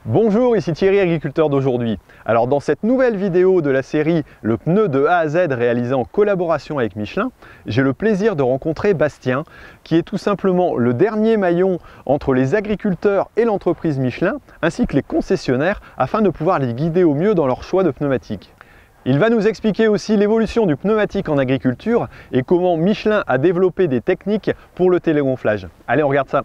Bonjour, ici Thierry, agriculteur d'aujourd'hui. Alors dans cette nouvelle vidéo de la série Le pneu de A à Z réalisé en collaboration avec Michelin, j'ai le plaisir de rencontrer Bastien, qui est tout simplement le dernier maillon entre les agriculteurs et l'entreprise Michelin, ainsi que les concessionnaires, afin de pouvoir les guider au mieux dans leur choix de pneumatiques. Il va nous expliquer aussi l'évolution du pneumatique en agriculture et comment Michelin a développé des techniques pour le télégonflage. Allez, on regarde ça.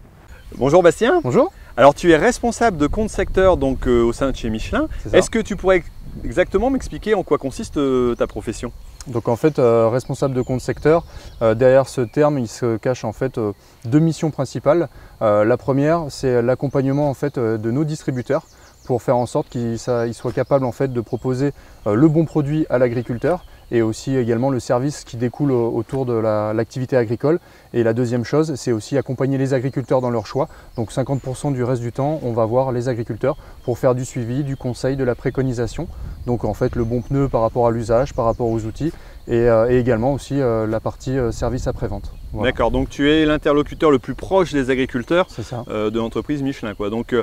Bonjour Bastien. Bonjour. Alors tu es responsable de compte secteur donc, au sein de chez Michelin. Est-ce que tu pourrais exactement m'expliquer en quoi consiste ta profession? Donc en fait, responsable de compte secteur, derrière ce terme, il se cache en fait deux missions principales. La première, c'est l'accompagnement en fait de nos distributeurs pour faire en sorte qu'ils soient capables en fait de proposer le bon produit à l'agriculteur et aussi également le service qui découle autour de l'activité agricole. Et la deuxième chose, c'est aussi accompagner les agriculteurs dans leur choix. Donc 50% du reste du temps, on va voir les agriculteurs pour faire du suivi, du conseil, de la préconisation. Donc en fait, le bon pneu par rapport à l'usage, par rapport aux outils et également aussi la partie service après-vente. Voilà. D'accord, donc tu es l'interlocuteur le plus proche des agriculteurs de l'entreprise Michelin, quoi. Donc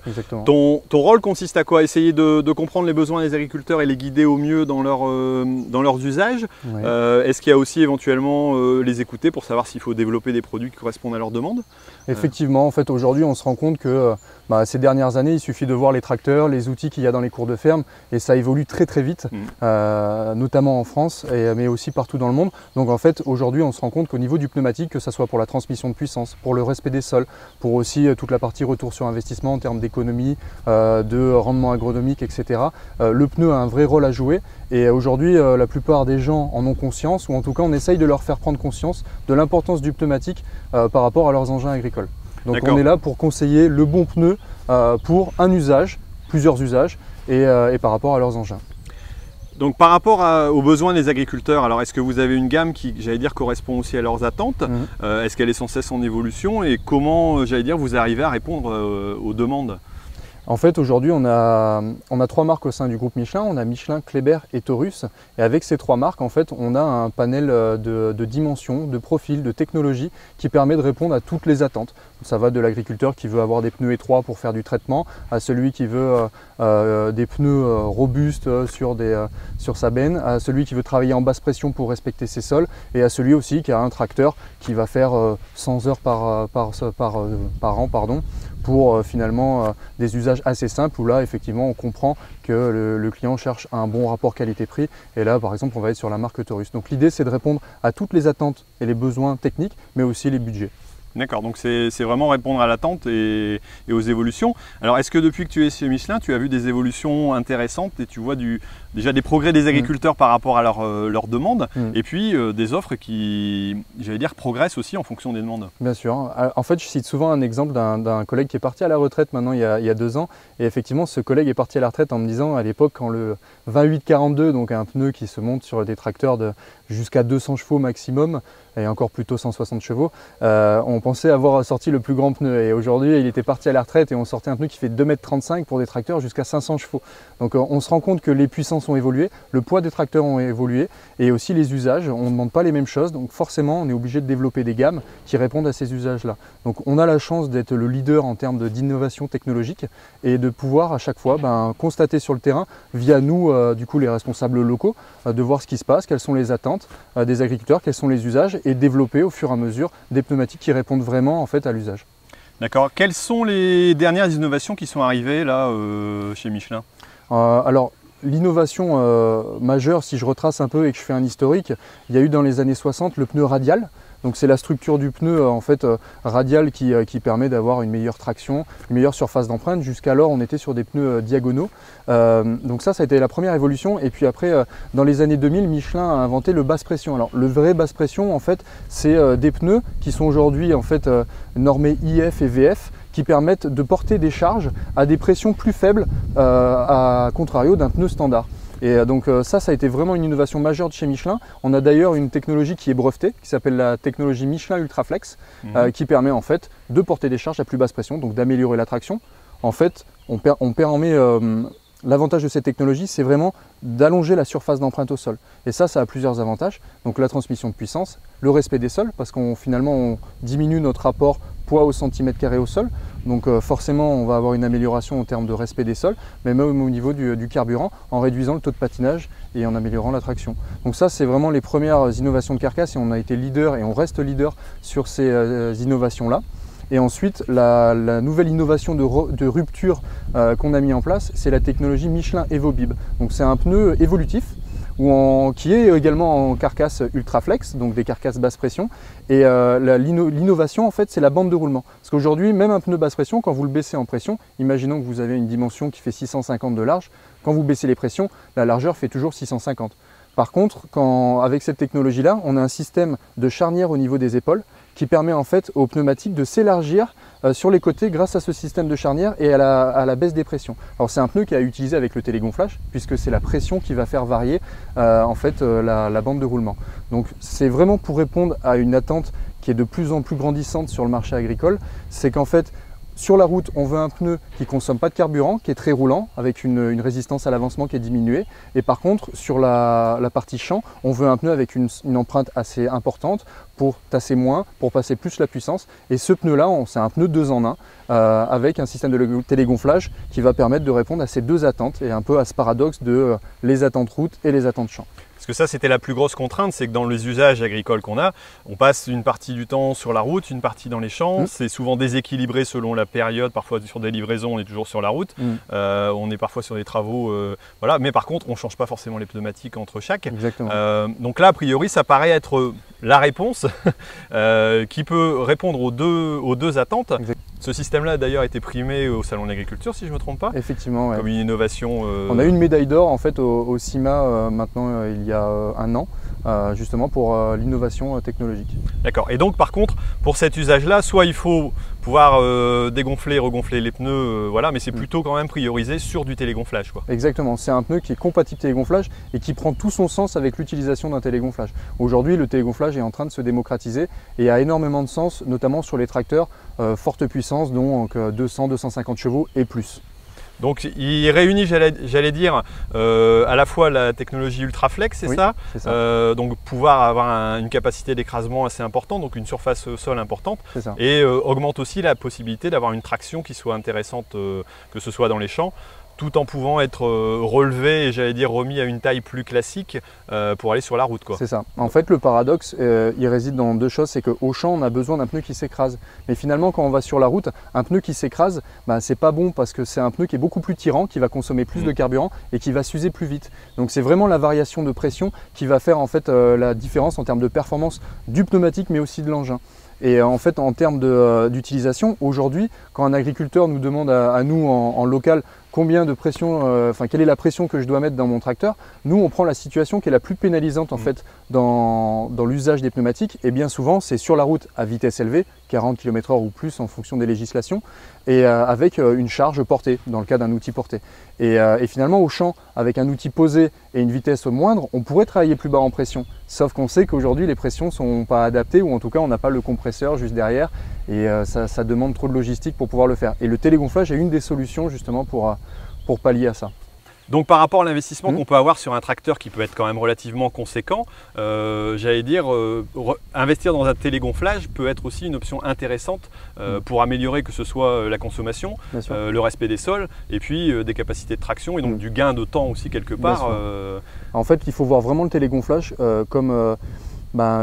ton rôle consiste à quoi? Essayer de comprendre les besoins des agriculteurs et les guider au mieux dans leurs usages. Oui. Est-ce qu'il y a aussi éventuellement les écouter pour savoir s'il faut développer des produits qui correspondent à leurs demandes? Effectivement, en fait aujourd'hui on se rend compte que ces dernières années il suffit de voir les tracteurs, les outils qu'il y a dans les cours de ferme et ça évolue très vite, notamment en France mais aussi partout dans le monde. Donc en fait aujourd'hui on se rend compte qu'au niveau du pneumatique, que ce soit pour la transmission de puissance, pour le respect des sols, pour aussi toute la partie retour sur investissement en termes d'économie, de rendement agronomique, etc. Le pneu a un vrai rôle à jouer et aujourd'hui la plupart des gens en ont conscience, ou en tout cas on essaye de leur faire prendre conscience de l'importance du pneumatique par rapport à leurs engins agricoles. Donc on est là pour conseiller le bon pneu pour un usage, plusieurs usages et par rapport à leurs engins. Donc par rapport aux besoins des agriculteurs, alors est-ce que vous avez une gamme qui, j'allais dire, correspond aussi à leurs attentes? Est-ce qu'elle est sans cesse en évolution et comment, j'allais dire, vous arrivez à répondre aux demandes? En fait, aujourd'hui, on a trois marques au sein du groupe Michelin. On a Michelin, Kléber et Taurus. Et avec ces trois marques, en fait, on a un panel de dimensions, de profils, de technologies qui permet de répondre à toutes les attentes. Ça va de l'agriculteur qui veut avoir des pneus étroits pour faire du traitement, à celui qui veut des pneus robustes sur sa benne, à celui qui veut travailler en basse pression pour respecter ses sols, et à celui aussi qui a un tracteur qui va faire 100 heures par an, pour finalement des usages assez simples où là effectivement on comprend que le client cherche un bon rapport qualité-prix et là par exemple on va être sur la marque Taurus. Donc l'idée c'est de répondre à toutes les attentes et les besoins techniques mais aussi les budgets. D'accord, donc c'est vraiment répondre à l'attente et aux évolutions. Alors est-ce que depuis que tu es chez Michelin, tu as vu des évolutions intéressantes et tu vois déjà des progrès des agriculteurs par rapport à leurs demandes et puis des offres qui, j'allais dire, progressent aussi en fonction des demandes? Bien sûr. En fait, je cite souvent un exemple d'un collègue qui est parti à la retraite maintenant il y a 2 ans. Et effectivement, ce collègue est parti à la retraite en me disant à l'époque quand le 2842, donc un pneu qui se monte sur des tracteurs de jusqu'à 200 chevaux maximum, et encore plutôt 160 chevaux, on pensait avoir sorti le plus grand pneu. Et aujourd'hui, il était parti à la retraite et on sortait un pneu qui fait 2,35 m pour des tracteurs jusqu'à 500 chevaux. Donc on se rend compte que les puissances ont évolué, le poids des tracteurs ont évolué et aussi les usages. On ne demande pas les mêmes choses, donc forcément on est obligé de développer des gammes qui répondent à ces usages-là. Donc on a la chance d'être le leader en termes d'innovation technologique et de pouvoir à chaque fois constater sur le terrain, via nous, du coup les responsables locaux, de voir ce qui se passe, quelles sont les attentes des agriculteurs, quels sont les usages et développer au fur et à mesure des pneumatiques qui répondent vraiment en fait à l'usage. D'accord. Quelles sont les dernières innovations qui sont arrivées là chez Michelin? Alors l'innovation majeure, si je retrace un peu et que je fais un historique, il y a eu dans les années 60 le pneu radial. Donc c'est la structure du pneu en fait radial qui permet d'avoir une meilleure traction, une meilleure surface d'empreinte. Jusqu'alors on était sur des pneus diagonaux. Donc ça a été la première évolution. Et puis après dans les années 2000, Michelin a inventé le basse pression. Alors le vrai basse pression en fait c'est des pneus qui sont aujourd'hui en fait normés IF et VF, qui permettent de porter des charges à des pressions plus faibles à contrario d'un pneu standard. Et donc ça a été vraiment une innovation majeure de chez Michelin. On a d'ailleurs une technologie qui est brevetée, qui s'appelle la technologie Michelin Ultraflex, qui permet en fait de porter des charges à plus basse pression, donc d'améliorer la traction. En fait, on permet l'avantage de cette technologie, c'est vraiment d'allonger la surface d'empreinte au sol. Et ça a plusieurs avantages. Donc la transmission de puissance, le respect des sols, parce qu'on finalement on diminue notre rapport poids au centimètre carré au sol. Donc forcément, on va avoir une amélioration en termes de respect des sols, mais même au niveau du carburant, en réduisant le taux de patinage et en améliorant la traction. Donc ça, c'est vraiment les premières innovations de carcasse et on a été leader et on reste leader sur ces innovations-là. Et ensuite, la nouvelle innovation de rupture qu'on a mis en place, c'est la technologie Michelin EvoBib. Donc c'est un pneu évolutif qui est également en carcasse Ultraflex, donc des carcasses basse pression. Et l'innovation, en fait, c'est la bande de roulement. Parce qu'aujourd'hui, même un pneu basse pression, quand vous le baissez en pression, imaginons que vous avez une dimension qui fait 650 de large, quand vous baissez les pressions, la largeur fait toujours 650. Par contre, avec cette technologie-là, on a un système de charnière au niveau des épaules qui permet en fait aux pneumatiques de s'élargir sur les côtés grâce à ce système de charnière et à la baisse des pressions. Alors c'est un pneu qui est utilisé avec le télégonflage puisque c'est la pression qui va faire varier en fait la bande de roulement. Donc c'est vraiment pour répondre à une attente qui est de plus en plus grandissante sur le marché agricole, c'est qu'en fait sur la route, on veut un pneu qui ne consomme pas de carburant, qui est très roulant, avec une résistance à l'avancement qui est diminuée. Et par contre, sur la partie champ, on veut un pneu avec une empreinte assez importante pour tasser moins, pour passer plus la puissance. Et ce pneu-là, c'est un pneu 2 en 1, avec un système de télégonflage qui va permettre de répondre à ces deux attentes et un peu à ce paradoxe de les attentes route et les attentes champ. Parce que ça, c'était la plus grosse contrainte, c'est que dans les usages agricoles qu'on a, on passe une partie du temps sur la route, une partie dans les champs. C'est souvent déséquilibré selon la période. Parfois, sur des livraisons, on est toujours sur la route. On est parfois sur des travaux. Voilà. Mais par contre, on ne change pas forcément les pneumatiques entre chaque. Exactement. Donc là, a priori, ça paraît être la réponse qui peut répondre aux deux attentes. Exactement. Ce système-là a d'ailleurs été primé au Salon de l'Agriculture, si je ne me trompe pas. Effectivement, ouais. Comme une innovation. On a eu une médaille d'or en fait au CIMA maintenant il y a 1 an, justement pour l'innovation technologique. D'accord. Et donc par contre, pour cet usage-là, soit il faut pouvoir dégonfler, regonfler les pneus, voilà, mais c'est plutôt quand même priorisé sur du télégonflage, quoi. Exactement, c'est un pneu qui est compatible télégonflage et qui prend tout son sens avec l'utilisation d'un télégonflage. Aujourd'hui, le télégonflage est en train de se démocratiser et a énormément de sens, notamment sur les tracteurs forte puissance, donc 200-250 chevaux et plus. Donc il réunit, j'allais dire, à la fois la technologie Ultraflex, c'est ça, donc pouvoir avoir une capacité d'écrasement assez importante, donc une surface sol importante, et augmente aussi la possibilité d'avoir une traction qui soit intéressante, que ce soit dans les champs, tout en pouvant être relevé et j'allais dire remis à une taille plus classique pour aller sur la route, quoi. C'est ça. En fait, le paradoxe, il réside dans deux choses, c'est qu'au champ, on a besoin d'un pneu qui s'écrase. Mais finalement, quand on va sur la route, un pneu qui s'écrase, c'est pas bon parce que c'est un pneu qui est beaucoup plus tirant, qui va consommer plus de carburant et qui va s'user plus vite. Donc c'est vraiment la variation de pression qui va faire en fait la différence en termes de performance du pneumatique mais aussi de l'engin. Et en fait, en termes d'utilisation, aujourd'hui, quand un agriculteur nous demande à nous en local combien de pression, quelle est la pression que je dois mettre dans mon tracteur, nous on prend la situation qui est la plus pénalisante en fait dans l'usage des pneumatiques et bien souvent c'est sur la route à vitesse élevée, 40 km/h ou plus en fonction des législations et avec une charge portée dans le cas d'un outil porté. Et finalement au champ avec un outil posé et une vitesse moindre, on pourrait travailler plus bas en pression. Sauf qu'on sait qu'aujourd'hui les pressions ne sont pas adaptées ou en tout cas on n'a pas le compresseur juste derrière et ça demande trop de logistique pour pouvoir le faire. Et le télégonflage est une des solutions justement pour pallier à ça. Donc par rapport à l'investissement qu'on peut avoir sur un tracteur qui peut être quand même relativement conséquent, j'allais dire, investir dans un télégonflage peut être aussi une option intéressante pour améliorer que ce soit la consommation, le respect des sols et puis des capacités de traction et donc du gain de temps aussi quelque part. En fait, il faut voir vraiment le télégonflage comme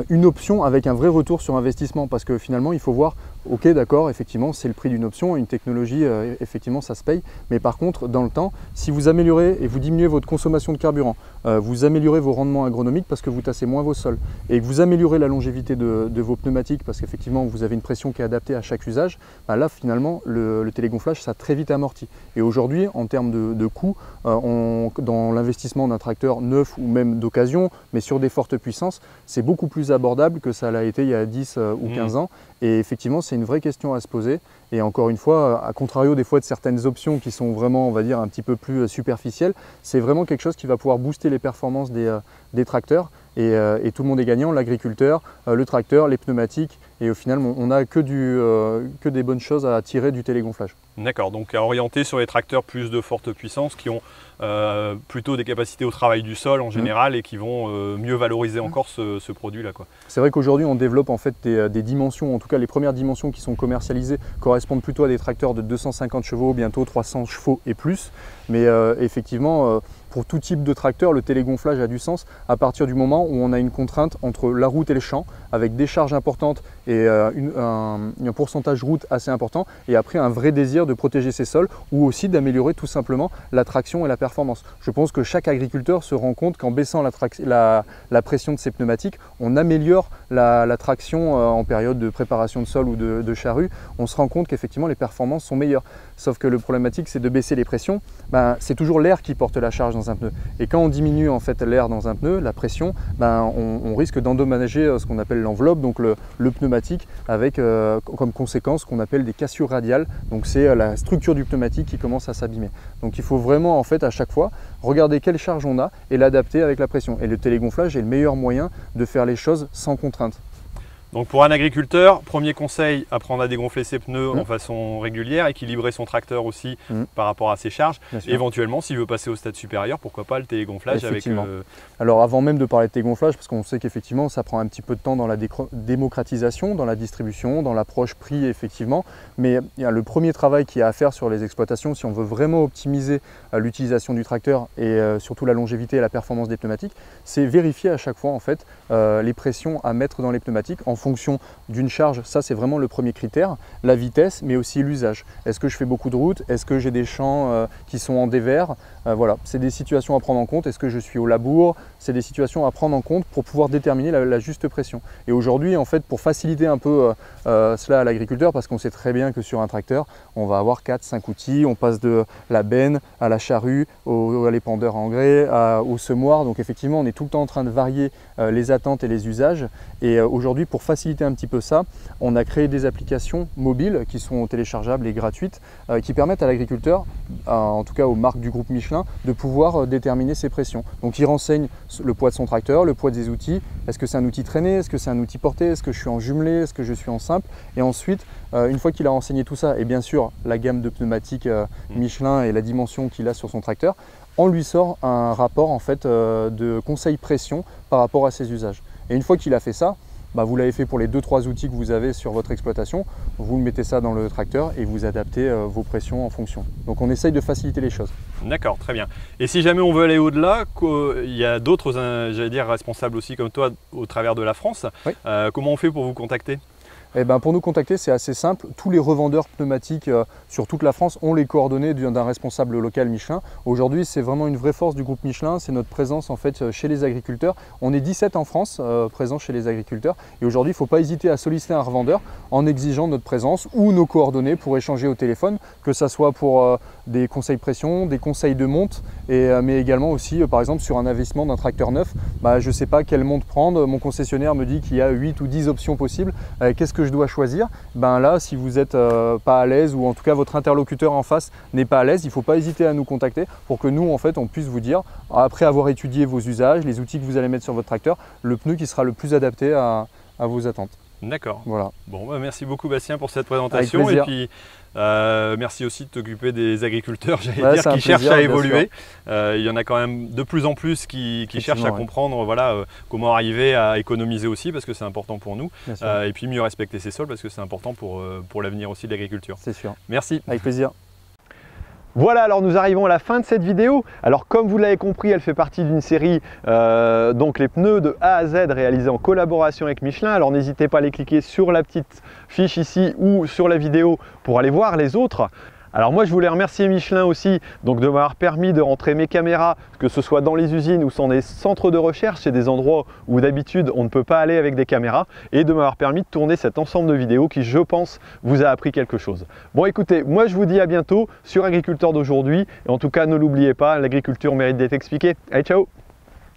une option avec un vrai retour sur investissement parce que finalement il faut voir, ok d'accord, effectivement c'est le prix d'une option, une technologie, effectivement ça se paye, mais par contre dans le temps, si vous améliorez et vous diminuez votre consommation de carburant, vous améliorez vos rendements agronomiques parce que vous tassez moins vos sols et que vous améliorez la longévité de vos pneumatiques parce qu'effectivement vous avez une pression qui est adaptée à chaque usage, là finalement le télégonflage ça a très vite amorti. Et aujourd'hui en termes de coûts, dans l'investissement d'un tracteur neuf ou même d'occasion, mais sur des fortes puissances, c'est beaucoup plus abordable que ça l'a été il y a 10 ou 15 ans. Et effectivement, c'est une vraie question à se poser. Et encore une fois, à contrario des fois de certaines options qui sont vraiment, on va dire, un petit peu plus superficielles, c'est vraiment quelque chose qui va pouvoir booster les performances des tracteurs et tout le monde est gagnant, l'agriculteur, le tracteur, les pneumatiques, et au final on n'a que des bonnes choses à tirer du télégonflage. D'accord, donc à orienter sur les tracteurs plus de forte puissance qui ont plutôt des capacités au travail du sol en général et qui vont mieux valoriser encore ce produit-là. C'est vrai qu'aujourd'hui on développe en fait des dimensions, en tout cas les premières dimensions qui sont commercialisées correspondent plutôt à des tracteurs de 250 chevaux, bientôt 300 chevaux et plus. Mais effectivement, pour tout type de tracteur, le télégonflage a du sens à partir du moment où on a une contrainte entre la route et le champ, avec des charges importantes et un pourcentage route assez important, et après un vrai désir de protéger ses sols ou aussi d'améliorer tout simplement la traction et la performance. Je pense que chaque agriculteur se rend compte qu'en baissant la pression de ses pneumatiques, on améliore la traction en période de préparation de sol ou de charrue. On se rend compte qu'effectivement les performances sont meilleures. Sauf que le problématique, c'est de baisser les pressions. C'est toujours l'air qui porte la charge dans un pneu. Et quand on diminue en fait l'air dans un pneu, la pression, on risque d'endommager ce qu'on appelle l'enveloppe, donc le pneumatique, avec comme conséquence ce qu'on appelle des cassures radiales. Donc c'est la structure du pneumatique qui commence à s'abîmer. Donc il faut vraiment en fait à chaque fois regarder quelle charge on a et l'adapter avec la pression. Et le télégonflage est le meilleur moyen de faire les choses sans contrainte. Donc pour un agriculteur, premier conseil, apprendre à dégonfler ses pneus en façon régulière, équilibrer son tracteur aussi par rapport à ses charges. Éventuellement, s'il veut passer au stade supérieur, pourquoi pas le télégonflage avec… Alors avant même de parler de télégonflage, parce qu'on sait qu'effectivement ça prend un petit peu de temps dans la démocratisation, dans la distribution, dans l'approche prix effectivement, mais il y a le premier travail qu'il y a à faire sur les exploitations si on veut vraiment optimiser l'utilisation du tracteur et surtout la longévité et la performance des pneumatiques, c'est vérifier à chaque fois en fait les pressions à mettre dans les pneumatiques en fonction d'une charge. Ça c'est vraiment le premier critère, la vitesse mais aussi l'usage. Est-ce que je fais beaucoup de routes? Est-ce que j'ai des champs qui sont en dévers? Voilà, c'est des situations à prendre en compte. Est-ce que je suis au labour? C'est des situations à prendre en compte pour pouvoir déterminer la juste pression. Et aujourd'hui en fait, pour faciliter un peu cela à l'agriculteur, parce qu'on sait très bien que sur un tracteur on va avoir 4-5 outils, on passe de la benne à la charrue, à l'épandeur à engrais, au semoir, donc effectivement on est tout le temps en train de varier les attentes et les usages. Et aujourd'hui, pour faciliter un petit peu ça, on a créé des applications mobiles qui sont téléchargeables et gratuites qui permettent à l'agriculteur, en tout cas aux marques du groupe Michelin, de pouvoir déterminer ses pressions. Donc il renseigne le poids de son tracteur, le poids des outils, est-ce que c'est un outil traîné, est-ce que c'est un outil porté, est-ce que je suis en jumelé, est-ce que je suis en simple, et ensuite une fois qu'il a renseigné tout ça, et bien sûr la gamme de pneumatiques Michelin et la dimension qu'il a sur son tracteur, on lui sort un rapport en fait de conseil pression par rapport à ses usages. Et une fois qu'il a fait ça, vous l'avez fait pour les 2-3 outils que vous avez sur votre exploitation, vous mettez ça dans le tracteur et vous adaptez vos pressions en fonction. Donc on essaye de faciliter les choses. D'accord, très bien. Et si jamais on veut aller au-delà, il y a d'autres, j'allais dire, responsables aussi comme toi au travers de la France. Oui. Comment on fait pour vous contacter ? Pour nous contacter, c'est assez simple. Tous les revendeurs pneumatiques sur toute la France ont les coordonnées d'un responsable local Michelin. Aujourd'hui, c'est vraiment une vraie force du groupe Michelin, c'est notre présence en fait chez les agriculteurs. On est 17 en France présents chez les agriculteurs. Et aujourd'hui, il ne faut pas hésiter à solliciter un revendeur en exigeant notre présence ou nos coordonnées pour échanger au téléphone, que ce soit pour des conseils pression, des conseils de monte, mais également aussi, par exemple, sur un investissement d'un tracteur neuf. Je ne sais pas quelle monte prendre. Mon concessionnaire me dit qu'il y a 8 ou 10 options possibles. Qu'est-ce que je dois choisir? Là, si vous n'êtes pas à l'aise ou en tout cas votre interlocuteur en face n'est pas à l'aise, il ne faut pas hésiter à nous contacter pour que nous, en fait, on puisse vous dire, après avoir étudié vos usages, les outils que vous allez mettre sur votre tracteur, le pneu qui sera le plus adapté à vos attentes. D'accord. Voilà. Bon, merci beaucoup Bastien pour cette présentation. Et puis merci aussi de t'occuper des agriculteurs, j'allais dire, qui cherchent à évoluer. Il y en a quand même de plus en plus qui cherchent à comprendre comment arriver à économiser aussi, parce que c'est important pour nous. Et puis mieux respecter ses sols, parce que c'est important pour l'avenir aussi de l'agriculture. C'est sûr. Merci. Avec plaisir. Voilà, alors nous arrivons à la fin de cette vidéo. Alors comme vous l'avez compris, elle fait partie d'une série, donc les pneus de A à Z réalisés en collaboration avec Michelin. Alors n'hésitez pas à aller cliquer sur la petite fiche ici ou sur la vidéo pour aller voir les autres. Alors moi je voulais remercier Michelin aussi de m'avoir permis de rentrer mes caméras, que ce soit dans les usines ou dans des centres de recherche, c'est des endroits où d'habitude on ne peut pas aller avec des caméras, et de m'avoir permis de tourner cet ensemble de vidéos qui, je pense, vous a appris quelque chose. Bon écoutez, moi je vous dis à bientôt sur Agriculteur d'aujourd'hui, et en tout cas ne l'oubliez pas, l'agriculture mérite d'être expliquée. Allez, ciao!